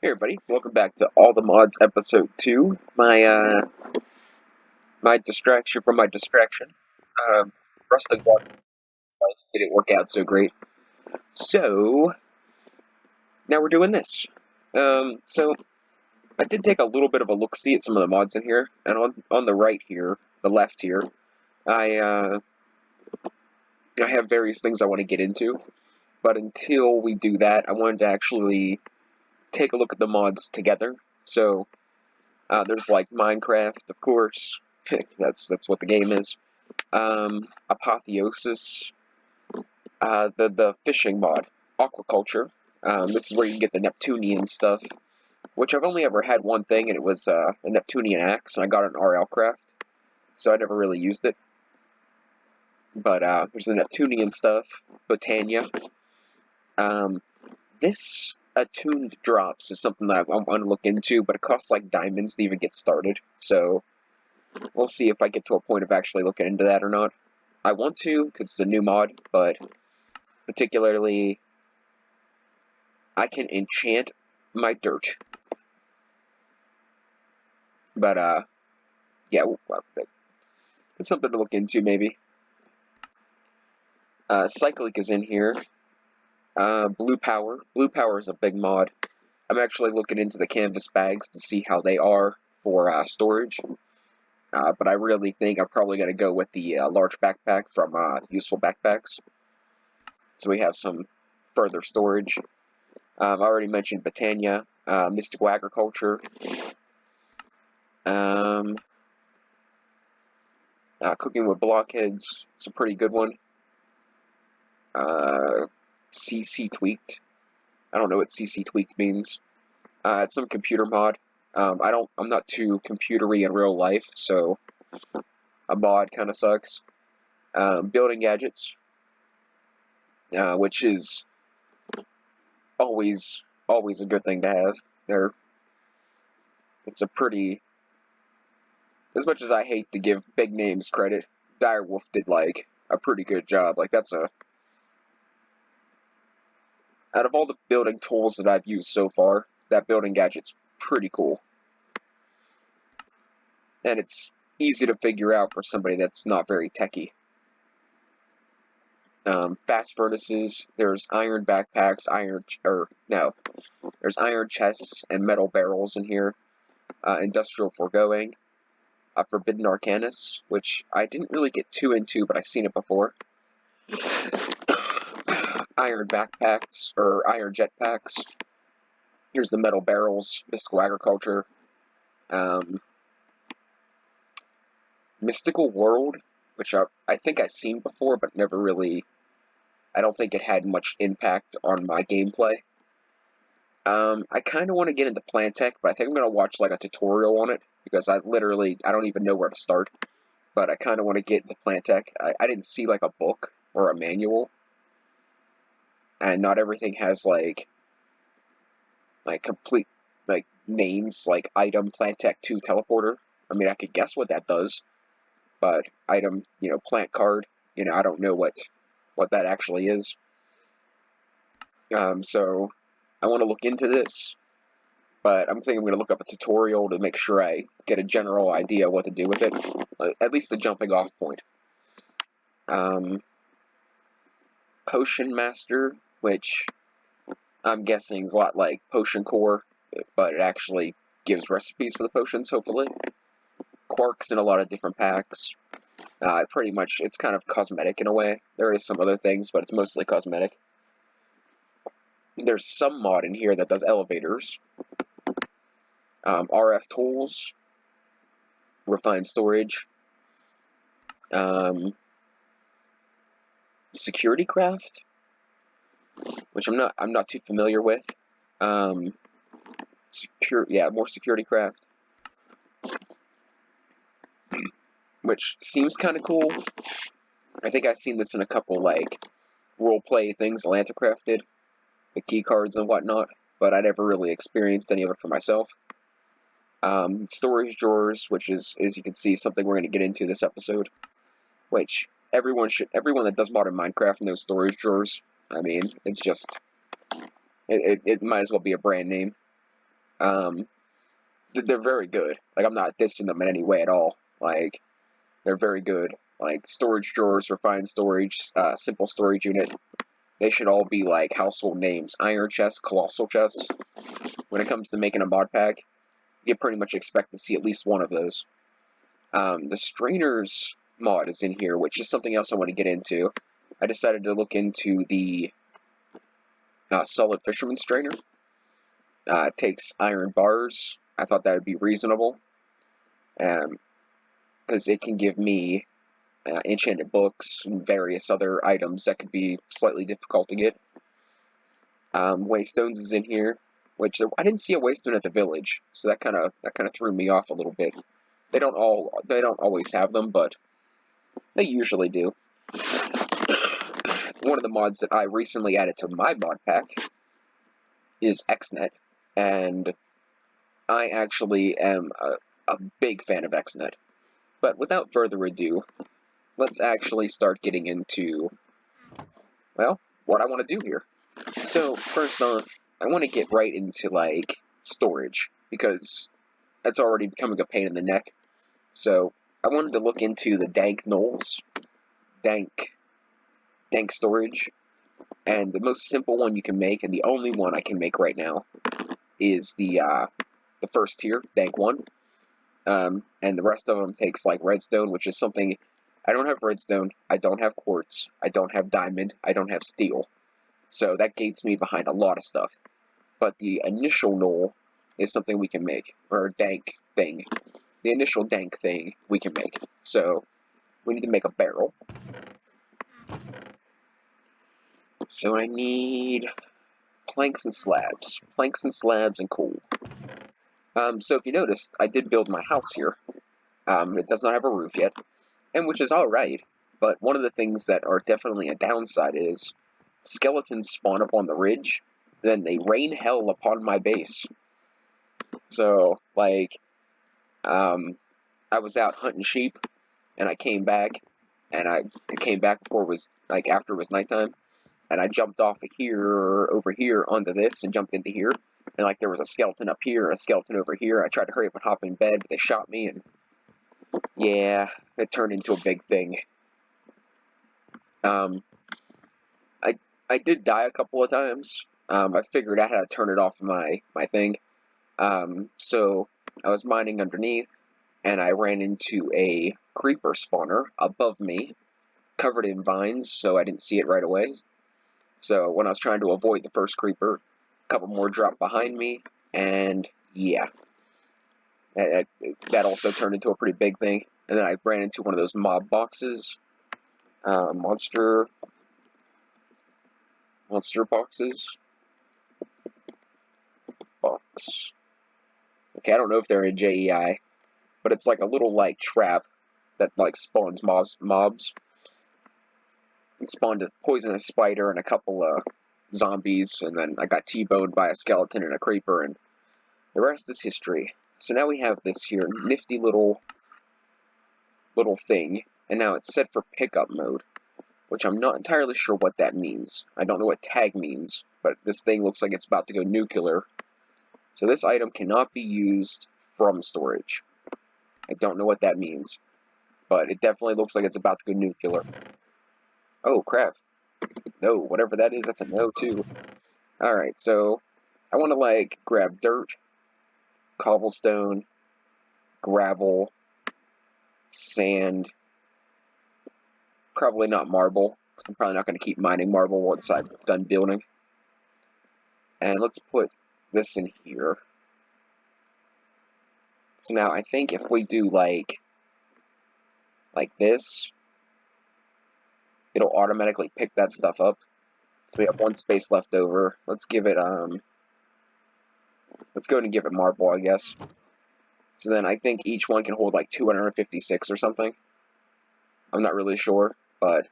Hey everybody, welcome back to All the Mods episode 2. My distraction from my distraction. Rustic Water didn't work out so great. So now we're doing this. So I did take a little bit of a look-see at some of the mods in here, and on the right here, the left here, I have various things I want to get into. But until we do that, I wanted to actually take a look at the mods together. So there's like Minecraft, of course. that's what the game is. Apotheosis, the fishing mod, aquaculture. This is where you can get the Neptunian stuff, which I've only ever had one thing, and it was a Neptunian axe, and I got it in RL Craft, so I never really used it. But there's the Neptunian stuff, Botania. This attuned drops is something that I want to look into, but it costs like diamonds to even get started, so we'll see if I get to a point of actually looking into that or not. I want to, because it's a new mod, but particularly, I can enchant my dirt. But, yeah, it's something to look into, maybe. Cyclic is in here. Blue Power. Blue Power is a big mod. I'm actually looking into the canvas bags to see how they are for storage. But I really think I'm probably going to go with the large backpack from Useful Backpacks. So we have some further storage. I already mentioned Botania, Mystical Agriculture, Cooking with Blockheads. It's a pretty good one. CC Tweaked. I don't know what CC Tweaked means. It's some computer mod. I'm not too computery in real life, so a mod kind of sucks. Building gadgets, which is always a good thing to have. It's a pretty. As much as I hate to give big names credit, Direwolf did like a pretty good job. Like that's a. Out of all the building tools that I've used so far, that building gadget's pretty cool. And it's easy to figure out for somebody that's not very techy. Fast furnaces, there's iron backpacks, there's iron chests and metal barrels in here. Industrial foregoing. Forbidden Arcanus, which I didn't really get too into, but I've seen it before. Iron backpacks, or iron jetpacks. Here's the metal barrels, Mystical Agriculture. Mystical World, which I think I've seen before, but never really. I don't think it had much impact on my gameplay. I kind of want to get into plant tech, but I think I'm going to watch like a tutorial on it, because I don't even know where to start. But I kind of want to get into plant tech. I didn't see like a book or a manual. And not everything has like complete like names, like item plant tech 2 teleporter. I mean, I could guess what that does, but item, plant card, I don't know what that actually is. So I want to look into this, but I'm thinking I'm going to look up a tutorial to make sure I get a general idea what to do with it, at least the jumping off point. Potion Master, which I'm guessing is a lot like Potion Core, but it actually gives recipes for the potions, hopefully. Quarks in a lot of different packs. It's kind of cosmetic in a way. There is some other things, but it's mostly cosmetic. There's some mod in here that does elevators. RF tools. Refined storage. Security craft, which I'm not too familiar with. More security craft, which seems kind of cool. I think I've seen this in a couple like roleplay things Atlanticraft did, the key cards and whatnot, but I never really experienced any of it for myself. Storage drawers, which is, as you can see, something we're going to get into this episode, which everyone that does modern Minecraft knows storage drawers. I mean, it's just, it might as well be a brand name. they're very good. Like, I'm not dissing them in any way at all. Like, they're very good. Like, storage drawers, refined storage, simple storage unit. They should all be, like, household names. Iron chest, colossal chest. When it comes to making a mod pack, you pretty much expect to see at least one of those. The strainers mod is in here, which is something else I want to get into. I decided to look into the solid fisherman strainer. It takes iron bars. I thought that would be reasonable, because it can give me enchanted books and various other items that could be slightly difficult to get. Waystones is in here, which I didn't see a waystone at the village, so that kind of threw me off a little bit. They don't always have them, but they usually do. One of the mods that I recently added to my mod pack is XNet, and I actually am a big fan of XNet. But without further ado, let's actually start getting into, well, what I want to do here. So, first off, I want to get right into, like, storage, because that's already becoming a pain in the neck. So, I wanted to look into the dank knolls, dank storage, and the most simple one you can make, and the only one I can make right now, is the first tier, dank 1. And the rest of them takes, like, redstone, which is something. I don't have redstone, I don't have quartz, I don't have diamond, I don't have steel. So that gates me behind a lot of stuff. But the initial knoll is something we can make, or dank thing. The initial dank thing we can make. So we need to make a barrel. So I need planks and slabs. Planks and slabs and coal. So if you noticed, I did build my house here. It does not have a roof yet, and which is alright, but one of the things that are definitely a downside is skeletons spawn up on the ridge, then they rain hell upon my base. So, like, I was out hunting sheep, and I came back, and I came back before it was, like, after it was nighttime, and I jumped off of here, over here, onto this, and jumped into here, and, like, there was a skeleton up here, and a skeleton over here. I tried to hurry up and hop in bed, but they shot me, and yeah, it turned into a big thing. I did die a couple of times. I figured out how to turn it off my thing. So I was mining underneath, and I ran into a creeper spawner above me, covered in vines, so I didn't see it right away. So when I was trying to avoid the first creeper, a couple more dropped behind me, and yeah. That also turned into a pretty big thing. And then I ran into one of those mob boxes. Monster boxes. Box. Okay, I don't know if they're in JEI, but it's like a little, like, trap that, like, spawns mobs. It spawned a poisonous spider and a couple of zombies, and then I got T-boned by a skeleton and a creeper, and the rest is history. So now we have this here nifty little thing, and now it's set for pickup mode, which I'm not entirely sure what that means. I don't know what tag means, but this thing looks like it's about to go nuclear. So this item cannot be used from storage. I don't know what that means, but it definitely looks like it's about to go nuclear. Oh, crap. No, whatever that is, that's a no, too. Alright, so I want to, like, grab dirt, cobblestone, gravel, sand, probably not marble. I'm probably not going to keep mining marble once I'm done building. And let's put this in here. So now I think if we do like this, it'll automatically pick that stuff up. So we have one space left over. Let's give it let's go ahead and give it marble, I guess. So then I think each one can hold like 256 or something. I'm not really sure, but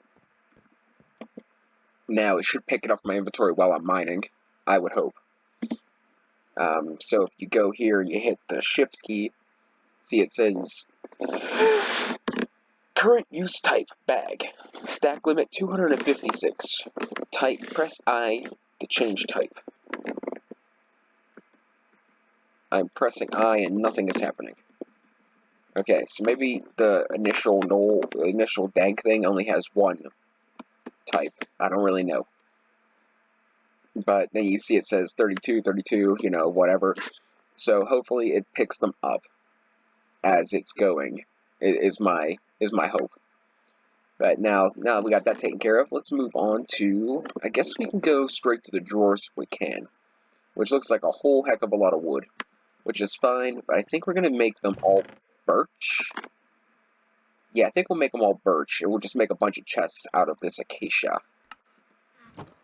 now it should pick it up from my inventory while I'm mining, I would hope. So if you go here and you hit the shift key, see it says current use type bag, stack limit 256, type, press I to change type. I'm pressing I and nothing is happening. Okay, so maybe the initial dank thing only has one type. I don't really know. But then you see it says 32, 32, you know, whatever. So hopefully it picks them up as it's going, is my hope. But now we got that taken care of, let's move on to, I guess we can go straight to the drawers if we can. Which looks like a whole heck of a lot of wood. Which is fine, but I think we're going to make them all birch. Yeah, I think we'll make them all birch, and we'll just make a bunch of chests out of this acacia.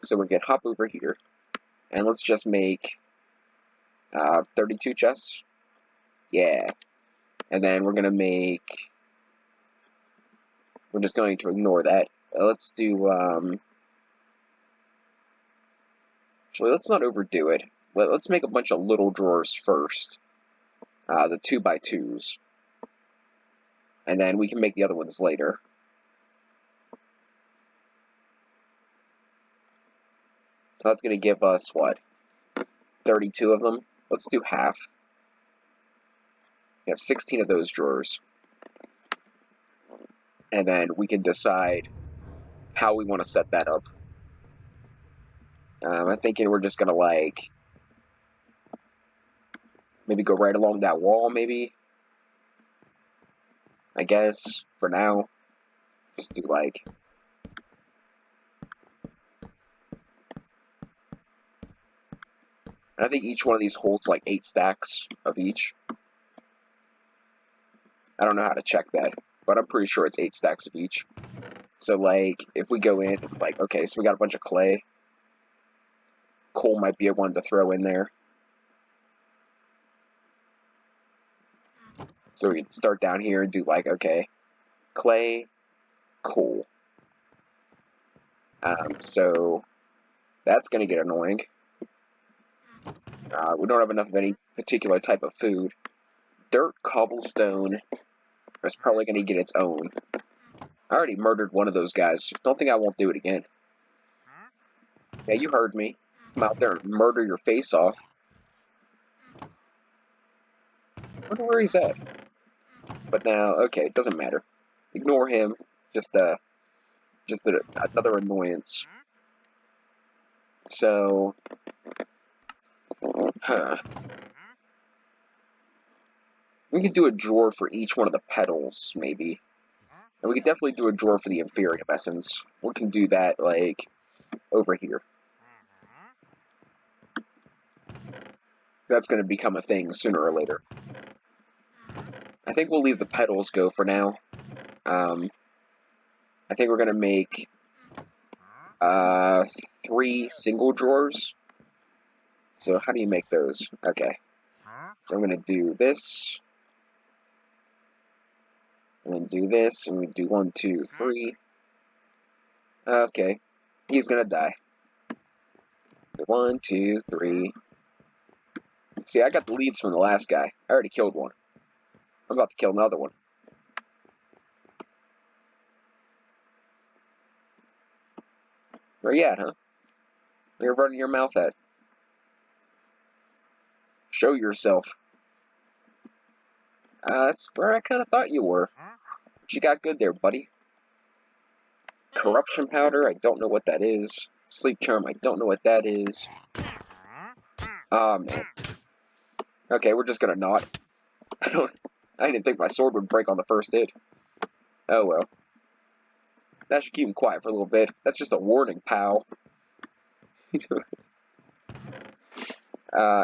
So we can hop over here, and let's just make 32 chests. Yeah. And then we're going to make... We're just going to ignore that. Let's do... Actually, let's not overdo it. Let's make a bunch of little drawers first. The 2x2s. And then we can make the other ones later. So that's going to give us, what? 32 of them? Let's do half. We have 16 of those drawers. And then we can decide how we want to set that up. I'm thinking we're just going to, like, maybe go right along that wall, maybe? I guess, for now. Just do, like... I think each one of these holds, like, 8 stacks of each. I don't know how to check that, but I'm pretty sure it's 8 stacks of each. So, like, if we go in, like, okay, so we got a bunch of clay. Coal might be a one to throw in there. So we can start down here and do, like, okay, clay, coal. So that's going to get annoying. We don't have enough of any particular type of food. Dirt, cobblestone is probably going to get its own. I already murdered one of those guys. Don't think I won't do it again. Yeah, you heard me. Come out there and murder your face off. I wonder where he's at. But now, okay, it doesn't matter. Ignore him. Just another annoyance. So, we could do a drawer for each one of the petals, maybe. And we could definitely do a drawer for the inferior essence. We can do that, like, over here. That's going to become a thing sooner or later. I think we'll leave the petals go for now. I think we're going to make 3 single drawers. So how do you make those? Okay. So I'm going to do this. And then do this. And we do 1, 2, 3. Okay. He's going to die. 1, 2, 3. See, I got the leads from the last guy. I already killed one. I'm about to kill another one. Where you at, huh? Where you running your mouth at? Show yourself. That's where I kind of thought you were. What you got good there, buddy? Corruption powder, I don't know what that is. Sleep charm, I don't know what that is. Oh, man. Okay, we're just gonna not. I didn't think my sword would break on the first hit. Oh well. That should keep him quiet for a little bit. That's just a warning, pal.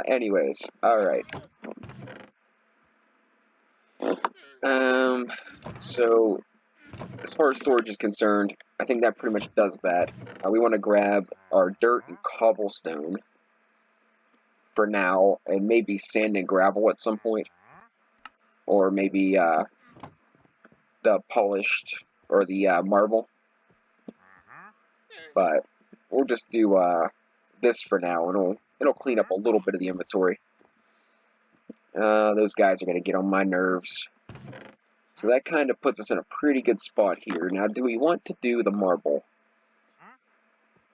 Anyways, alright. So, as far as storage is concerned, I think that pretty much does that. We want to grab our dirt and cobblestone for now, and maybe sand and gravel at some point. Or maybe, the polished, or the, marble. But, we'll just do, this for now, and it'll clean up a little bit of the inventory. Those guys are going to get on my nerves. So that kind of puts us in a pretty good spot here. Now, do we want to do the marble?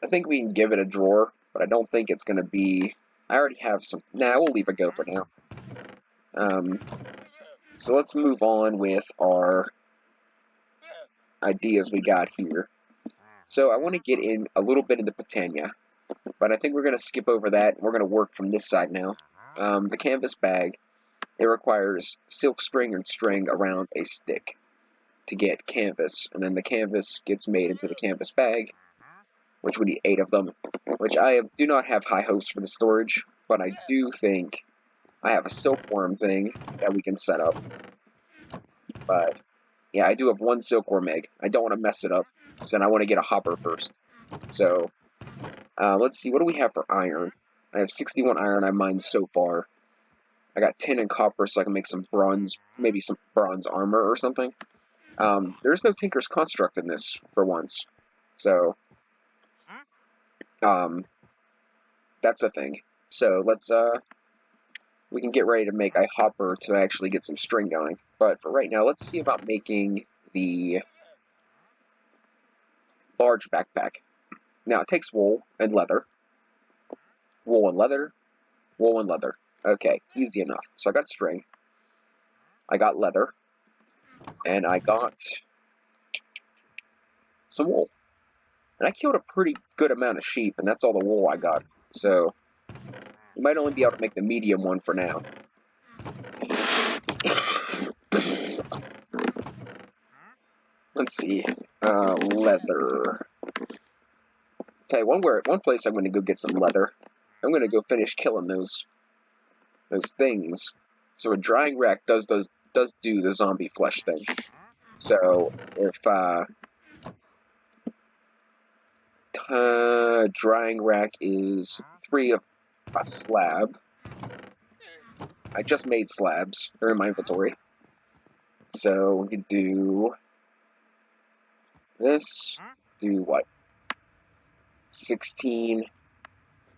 I think we can give it a drawer, but I don't think it's going to be... I already have some... Nah, we'll leave it go for now. So let's move on with our ideas we got here. So I want to get in a little bit into Botania, but I think we're going to skip over that. We're going to work from this side now. The canvas bag, it requires silk string and string around a stick to get canvas, and then the canvas gets made into the canvas bag, which we need 8 of them, which I do not have high hopes for the storage, but I do think I have a silkworm thing that we can set up. But yeah, I do have 1 silkworm egg. I don't want to mess it up, so I want to get a hopper first. So let's see, what do we have for iron? I have 61 iron I mined so far. I got 10 in copper, so I can make some bronze, maybe some bronze armor or something. There's no Tinker's Construct in this for once, so that's a thing. So let's we can get ready to make a hopper to actually get some string going. But for right now, let's see about making the large backpack. Now it takes wool and leather. Wool and leather. Wool and leather. Okay, easy enough. So I got string. I got leather. And I got some wool. And I killed a pretty good amount of sheep, and that's all the wool I got. So you might only be able to make the medium one for now. Let's see. Leather. Tell you one place I'm going to go get some leather. I'm going to go finish killing those things. So a drying rack does do the zombie flesh thing. So if drying rack is 3 of a slab. I just made slabs. They're in my inventory. So we can do this. Do what? 16.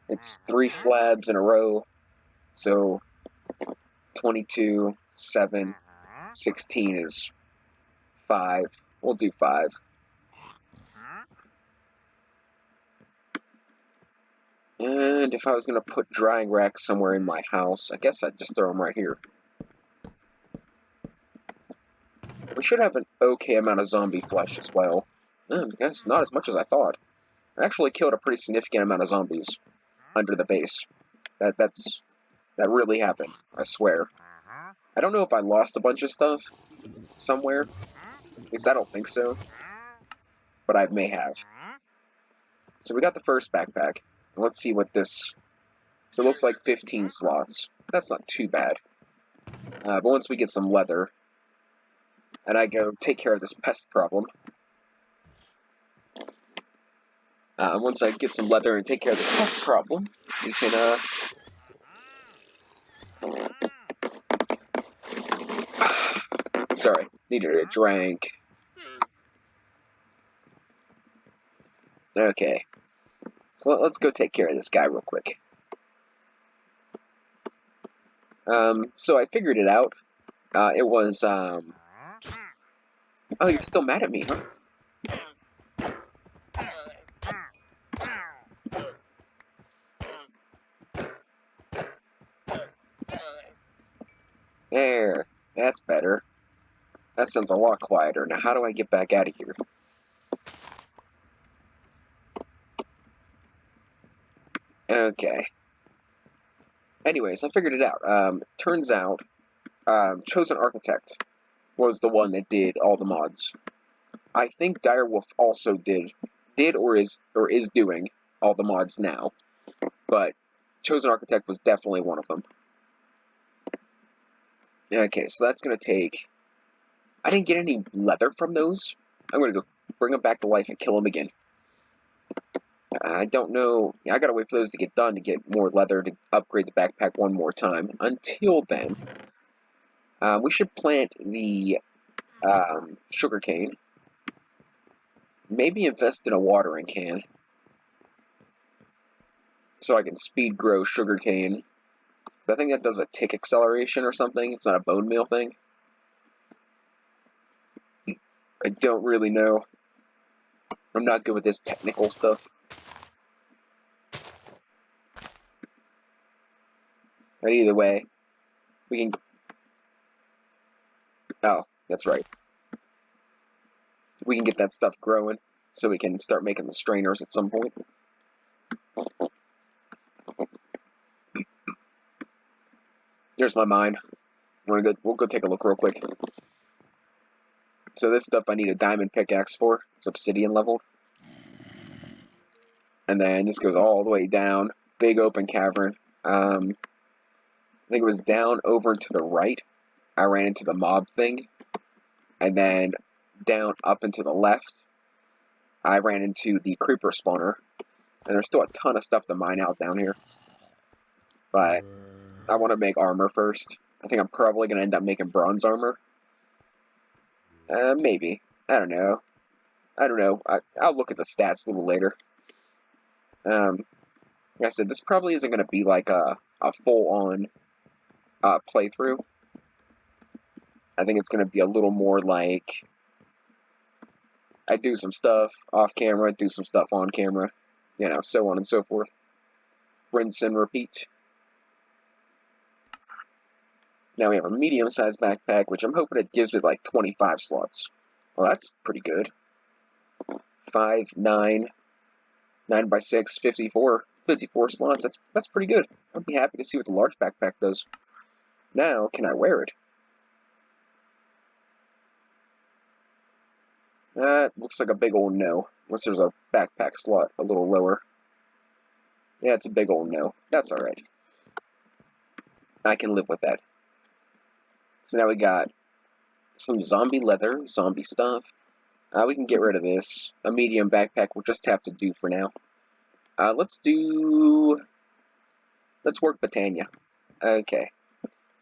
It's 3 slabs in a row. So 22, 7, 16 is 5. We'll do 5. And if I was going to put drying racks somewhere in my house, I guess I'd just throw them right here. We should have an okay amount of zombie flesh as well. I guess not as much as I thought. I actually killed a pretty significant amount of zombies under the base. That really happened, I swear. I don't know if I lost a bunch of stuff somewhere. At least I don't think so. But I may have. So we got the first backpack. Let's see what this... So it looks like 15 slots. That's not too bad. But once we get some leather, and I go take care of this pest problem. Once I get some leather and take care of this pest problem, we can, sorry, needed a drink. Okay. So let's go take care of this guy real quick. So I figured it out. It was, oh, you're still mad at me, huh? There. That's better. That sounds a lot quieter. Now, how do I get back out of here? Okay. Anyways, I figured it out. Turns out, Chosen Architect was the one that did all the mods. I think Direwolf also did or is doing all the mods now, but Chosen Architect was definitely one of them. Okay, so that's gonna take... I didn't get any leather from those. I'm gonna go bring them back to life and kill them again. I don't know. I gotta wait for those to get done to get more leather to upgrade the backpack one more time. Until then, we should plant the sugarcane. Maybe invest in a watering can, so I can speed grow sugarcane. I think that does a tick acceleration or something. It's not a bone meal thing. I don't really know. I'm not good with this technical stuff. But either way, we can That's right. We can get that stuff growing, so we can start making the strainers at some point. There's my mine. We'll go take a look real quick. So this stuff I need a diamond pickaxe for. It's obsidian leveled. And then this goes all the way down. Big open cavern. I think it was down over to the right. I ran into the mob thing. And then down up and to the left, I ran into the creeper spawner. And there's still a ton of stuff to mine out down here. But I want to make armor first. I think I'm probably going to end up making bronze armor. Maybe. I don't know. I'll look at the stats a little later. Like I said, this probably isn't going to be like a full-on playthrough. I think it's going to be a little more like I do some stuff off camera, do some stuff on camera, you know, so on and so forth. Rinse and repeat. Now we have a medium-sized backpack, which I'm hoping it gives me like 25 slots. Well, that's pretty good. 5, 9, 9 by 6, 54 slots. That's pretty good. I'd be happy to see what the large backpack does. Now, can I wear it? Looks like a big old no. Unless there's a backpack slot a little lower. Yeah, it's a big old no. That's alright. I can live with that. So now we got some zombie leather, zombie stuff. We can get rid of this. A medium backpack we'll just have to do for now. Let's work Botania. Okay.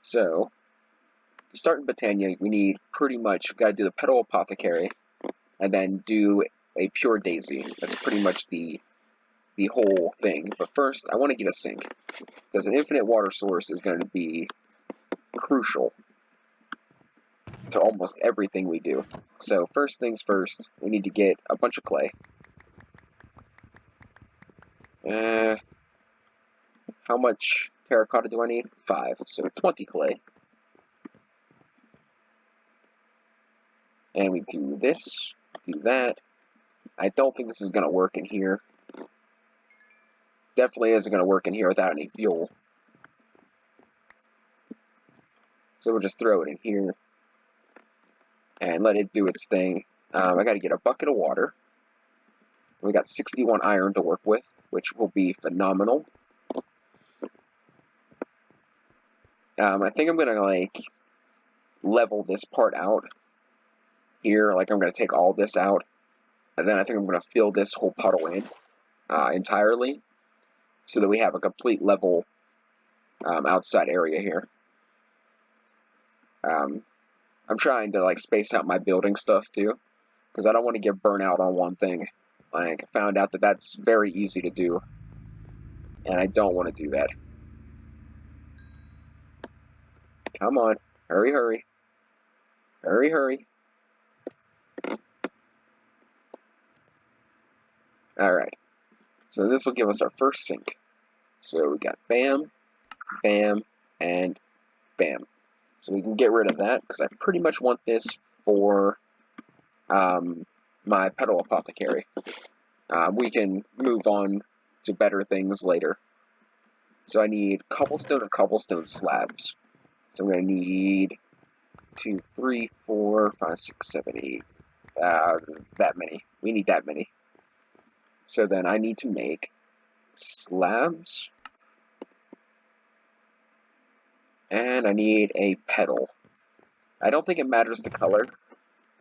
So, to start in Botania, we need pretty much, we've got to do the Petal Apothecary, and then do a Pure Daisy. That's pretty much the whole thing. But first, I want to get a sink, because an infinite water source is going to be crucial to almost everything we do. So first things first, we need to get a bunch of clay. How much terracotta do I need? 5, so 20 clay. And we do this, do that. I don't think this is going to work in here. Definitely isn't going to work in here without any fuel. So we'll just throw it in here and let it do its thing. I got to get a bucket of water. We got 61 iron to work with, which will be phenomenal. I think I'm going to, like, level this part out here. Like, I'm going to take all this out. And then I think I'm going to fill this whole puddle in entirely, so that we have a complete level outside area here. I'm trying to, like, space out my building stuff, too, because I don't want to get burnt out on one thing. Like, I found out that that's very easy to do, and I don't want to do that. Come on. Hurry, hurry. Hurry, hurry. Alright. So this will give us our first sink. So we got bam, bam, and bam. So we can get rid of that, because I pretty much want this for my Petal Apothecary. We can move on to better things later. So I need cobblestone and cobblestone slabs. So I'm going to need 2, 3, 4, 5, 6, 7, 8. That many. We need that many. So then I need to make slabs. And I need a petal. I don't think it matters the color.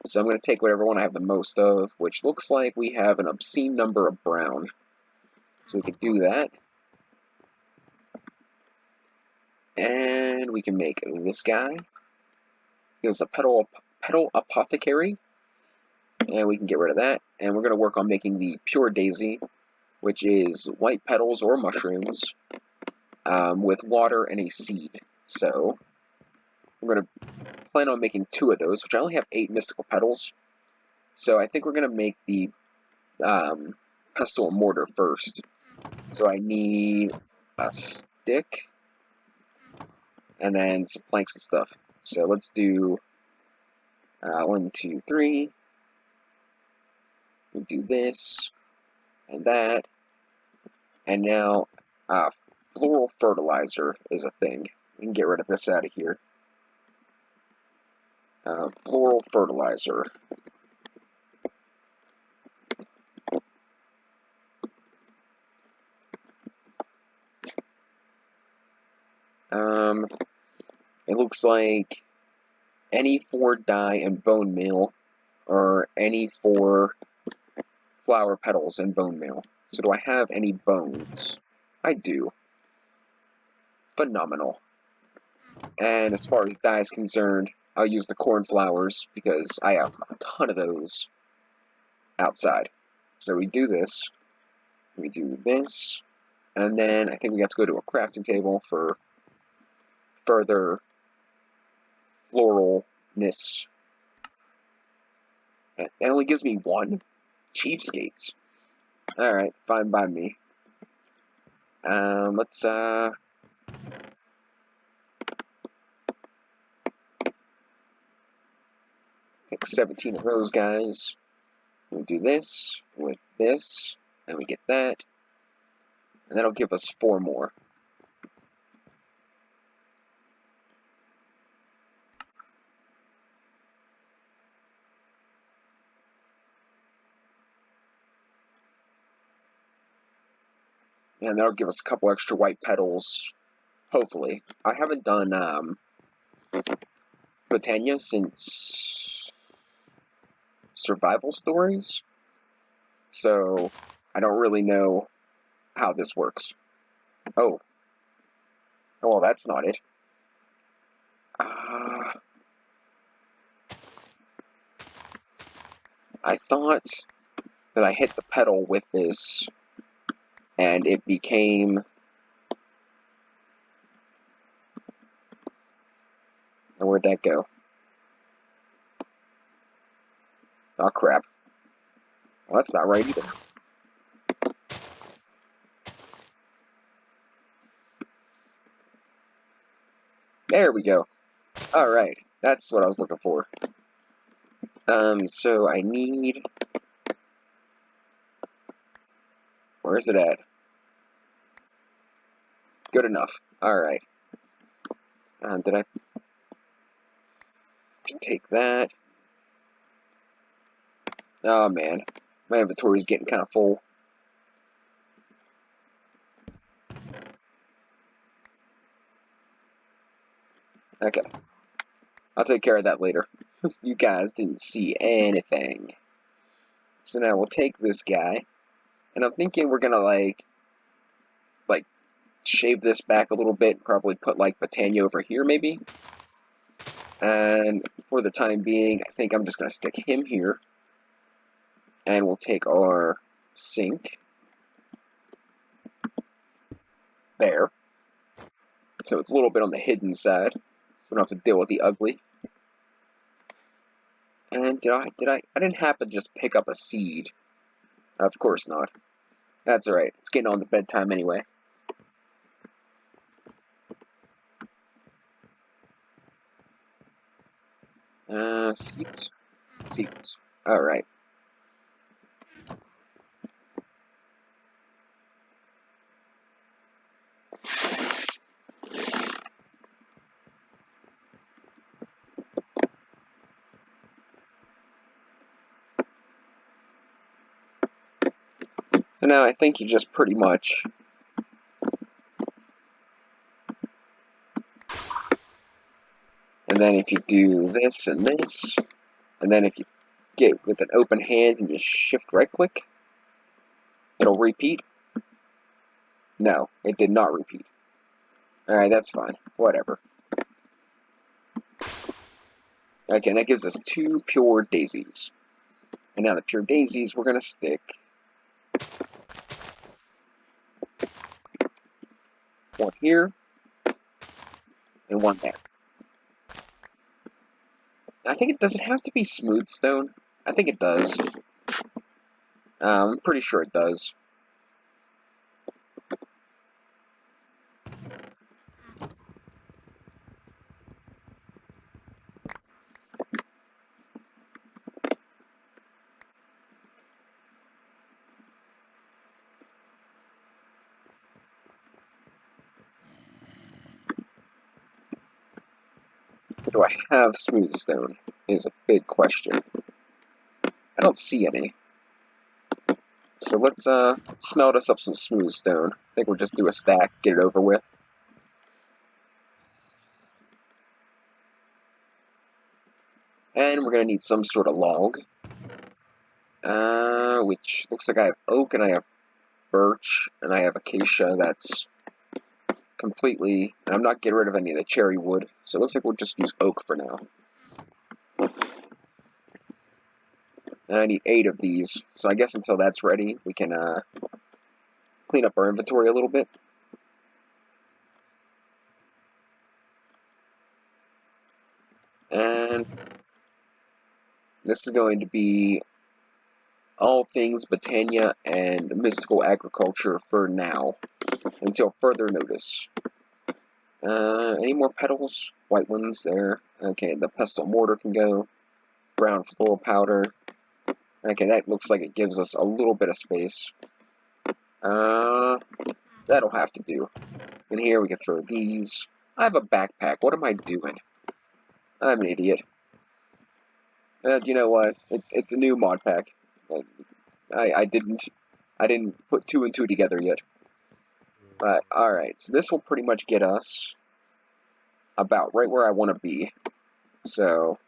So I'm going to take whatever one I have the most of, which looks like we have an obscene number of brown. So we can do that. And we can make this guy. Gives a petal apothecary. And we can get rid of that. And we're going to work on making the pure daisy, which is white petals or mushrooms with water and a seed. So we're going to plan on making 2 of those, which I only have 8 mystical petals. So I think we're going to make the pestle and mortar first. So I need a stick and then some planks and stuff. So let's do 1, 2, 3. We do this and that. And now, floral fertilizer is a thing. We can get rid of this out of here. Floral fertilizer. It looks like any 4 dye and bone meal, or any 4 flower petals and bone meal. So do I have any bones? I do. Phenomenal. And as far as dye is concerned, I'll use the cornflowers because I have a ton of those outside. So we do this, and then I think we have to go to a crafting table for further floralness. It only gives me 1? Cheapskates. Alright, fine by me. Let's, take 17 of those guys. We do this with this, and we get that. And that'll give us 4 more. And that'll give us a couple extra white petals, hopefully. I haven't done, Botania since survival stories, so I don't really know how this works. Oh, well, that's not it. I thought that I hit the petal with this, and it became... And where'd that go? Oh, crap. Well, that's not right either. There we go. Alright, that's what I was looking for. So I need... Where is it at? Good enough. Alright. Did I take that? Oh, man. My inventory's getting kind of full. Okay. I'll take care of that later. You guys didn't see anything. So now we'll take this guy. And I'm thinking we're gonna, like, shave this back a little bit. Probably put, like, Botania over here, maybe. And for the time being, I think I'm just gonna stick him here. And we'll take our sink. There. So it's a little bit on the hidden side. So we don't have to deal with the ugly. And I didn't happen to just pick up a seed. Of course not. That's alright. It's getting on to bedtime anyway. Seeds. Seeds. Alright. So now I think you just pretty much... And then if you do this and this, and then if you get with an open hand and just shift right click, it'll repeat. No, it did not repeat. Alright, that's fine. Whatever. Okay, and that gives us 2 pure daisies. And now the pure daisies we're going to stick 1 here and 1 there. I think does it have to be smooth stone? I think it does. I'm pretty sure it does. do I have smooth stone is a big question. I don't see any. So let's smelt us up some smooth stone. I think we'll just do a stack, get it over with. And we're going to need some sort of log. Which looks like I have oak and I have birch and I have acacia. That's completely... And I'm not getting rid of any of the cherry wood. So it looks like we'll just use oak for now. And I need 8 of these. So I guess until that's ready, we can clean up our inventory a little bit. And this is going to be all things Botania and mystical agriculture for now, until further notice. Any more petals? White ones there. Okay, the pestle mortar can go. Brown floral powder. Okay, that looks like it gives us a little bit of space. That'll have to do. In here we can throw these. I have a backpack. What am I doing? I'm an idiot. You know what? It's a new mod pack. I didn't put 2 and 2 together yet. But alright, so this will pretty much get us about right where I want to be. So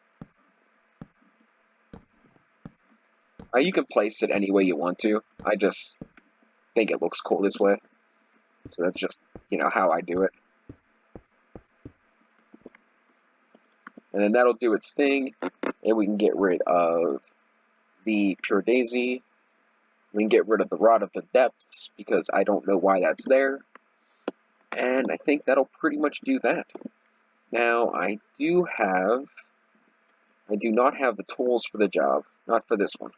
you can place it any way you want to. I just think it looks cool this way. So that's just, how I do it. And then that'll do its thing, and we can get rid of the Pure Daisy. We can get rid of the Rod of the Depths, because I don't know why that's there. And I think that'll pretty much do that. Now, I do not have the tools for the job. Not for this one.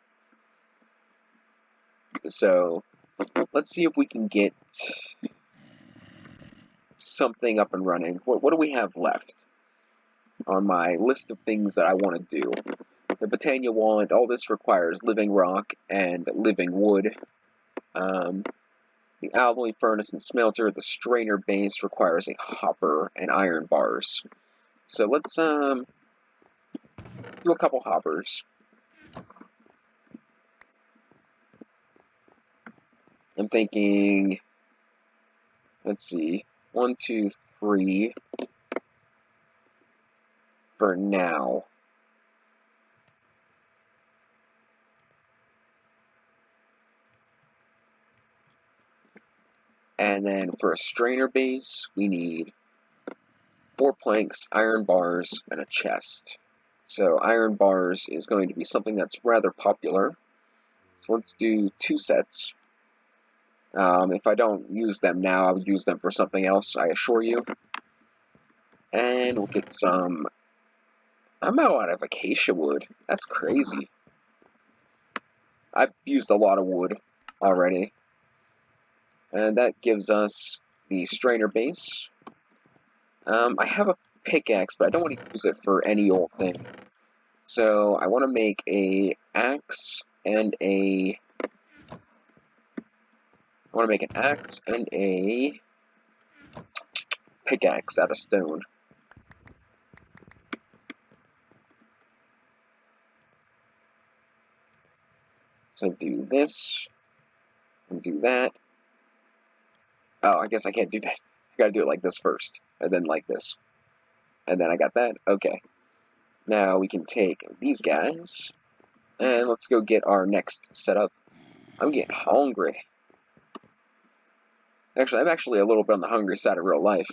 So, let's see if we can get something up and running. What do we have left on my list of things that I want to do? The Botania wand, all this requires living rock and living wood. The alloy furnace and smelter, the strainer base requires a hopper and iron bars. So let's do a couple hoppers. I'm thinking, let's see, 1, 2, 3 for now. And then for a strainer base, we need 4 planks, iron bars, and a chest. So iron bars is going to be something that's rather popular. So let's do 2 sets. If I don't use them now, I'll use them for something else, I assure you. And we'll get some... I'm out of acacia wood. That's crazy. I've used a lot of wood already. And that gives us the strainer base. I have a pickaxe, but I don't want to use it for any old thing. So I want to make a axe and a... I want to make an axe and a pickaxe out of stone. So do this, and do that. Oh, I guess I can't do that. I gotta do it like this first, and then like this. And then I got that. Okay. Now we can take these guys, and let's go get our next setup. I'm getting hungry. Actually, I'm actually a little bit on the hungry side of real life.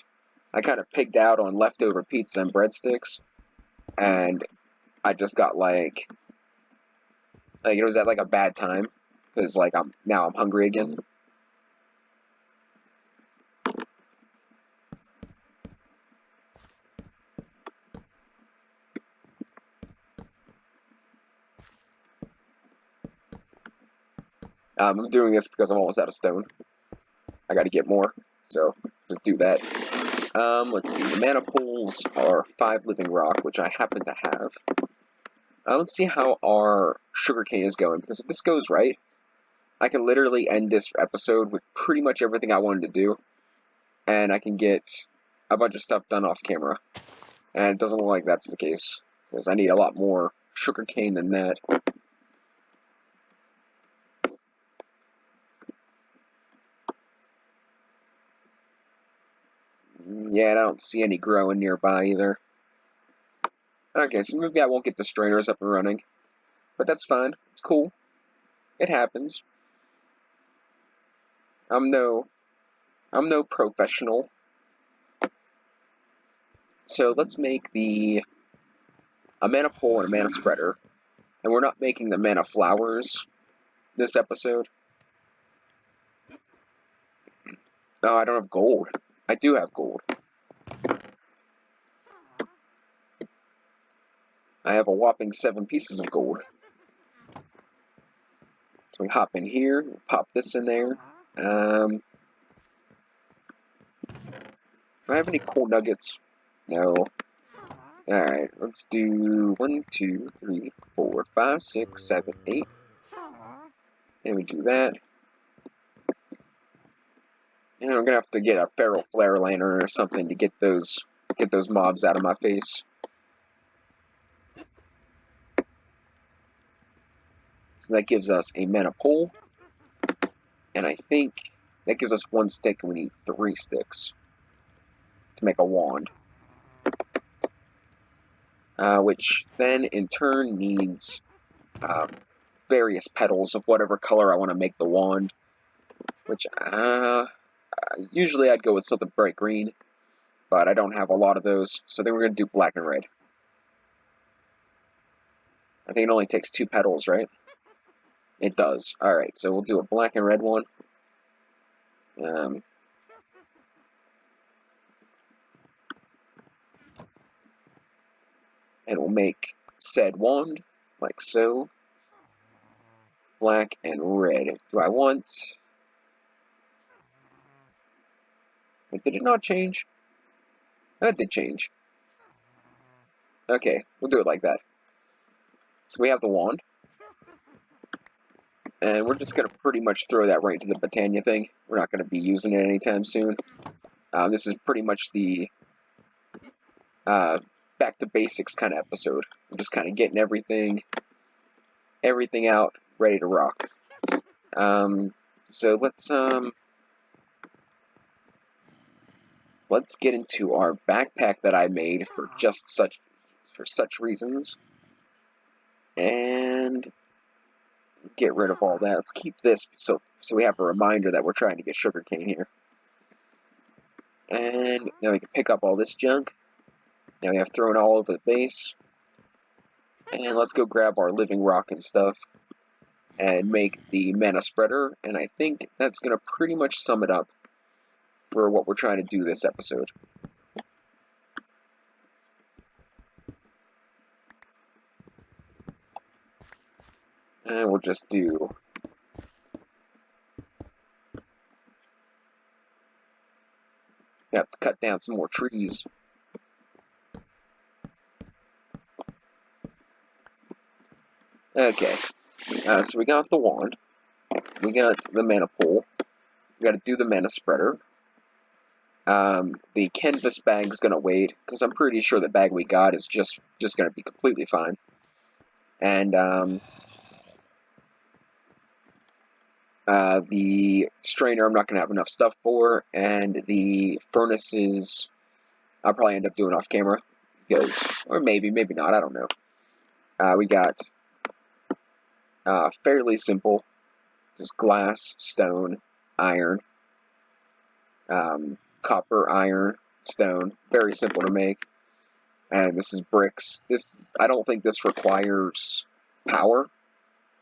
I kind of pigged out on leftover pizza and breadsticks, and I just got like it was at like a bad time, because like I'm hungry again. I'm doing this because I'm almost out of stone. I got to get more, so just do that. Let's see. The mana pools are 5 living rock, which I happen to have. Let's see how our sugarcane is going, because if this goes right, I can literally end this episode with pretty much everything I wanted to do, and I can get a bunch of stuff done off camera. And it doesn't look like that's the case, because I need a lot more sugarcane than that. Yeah, I don't see any growing nearby either. Okay, so maybe I won't get the strainers up and running. But that's fine. It's cool. It happens. I'm no professional. So let's make a mana pole and a mana spreader. And we're not making the mana flowers this episode. Oh, I don't have gold. I do have gold. I have a whopping 7 pieces of gold. So we hop in here, pop this in there. Do I have any cool nuggets? No. Alright, let's do 1, 2, 3, 4, 5, 6, 7, 8. And we do that. And I'm gonna have to get a feral flare lantern or something to get those mobs out of my face. So that gives us a mana pole. And I think that gives us 1 stick, and we need 3 sticks to make a wand. Which then in turn needs various petals of whatever color I want to make the wand. Which, usually I'd go with something bright green, but I don't have a lot of those, so then we're going to do black and red. I think it only takes 2 petals, right? It does. Alright, so we'll do a black and red one. And we'll make said wand, like so. Black and red. Do I want... Did it not change? That did change. Okay, we'll do it like that. So we have the wand. And we're just going to pretty much throw that right into the Botania thing. We're not going to be using it anytime soon. This is pretty much the back to basics kind of episode. We're just kind of getting everything out, ready to rock. So let's get into our backpack that I made for such reasons. And get rid of all that. Let's keep this so we have a reminder that we're trying to get sugarcane here. And now we can pick up all this junk. Now we have thrown all over the base. And let's go grab our living rock and stuff and make the mana spreader. And I think that's going to pretty much sum it up for what we're trying to do this episode. And we'll just do... We have to cut down some more trees. Okay, so we got the wand, we got the mana pole, we got to do the mana spreader. The canvas bag's gonna wait because I'm pretty sure the bag we got is just gonna be completely fine. And the strainer I'm not gonna have enough stuff for, and the furnaces I'll probably end up doing off camera because, or maybe not, I don't know. We got fairly simple, just glass, stone, iron, copper, iron, stone, very simple to make. And this is bricks. I don't think this requires power,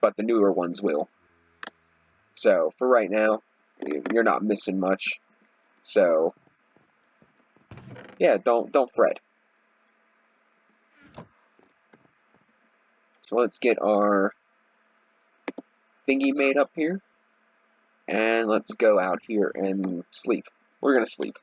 but the newer ones will. So for right now, you're not missing much. So yeah, don't fret. So let's get our thingy made up here. And let's go out here and sleep. We're gonna sleep.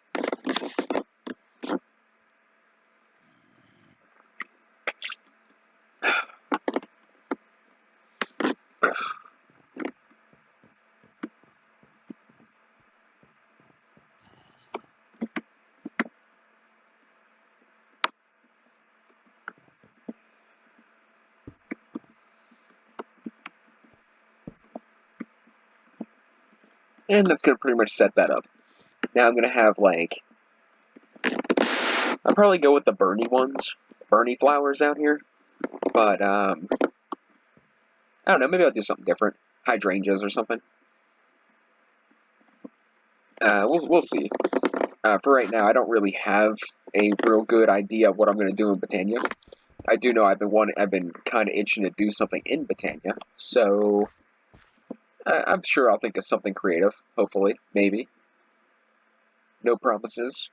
And that's going to pretty much set that up. Now I'm going to have, like, I'll probably go with the Bernie ones. Bernie flowers out here. But, I don't know, maybe I'll do something different. Hydrangeas or something. We'll see. For right now, I don't really have a real good idea of what I'm going to do in Botania. I do know I've been kind of itching to do something in Botania, so I'm sure I'll think of something creative. Hopefully, maybe. No promises.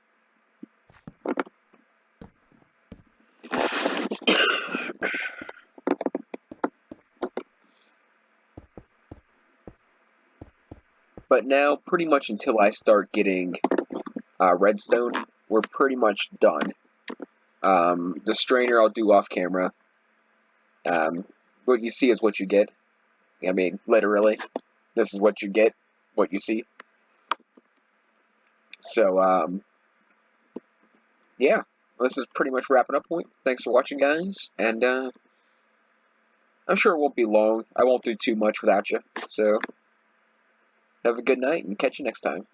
But now, pretty much until I start getting redstone, we're pretty much done. The strainer I'll do off camera. What you see is what you get. I mean, literally, this is what you get, what you see. So, yeah, this is pretty much wrapping up point. Thanks for watching, guys, and I'm sure it won't be long. I won't do too much without you. So, have a good night, and catch you next time.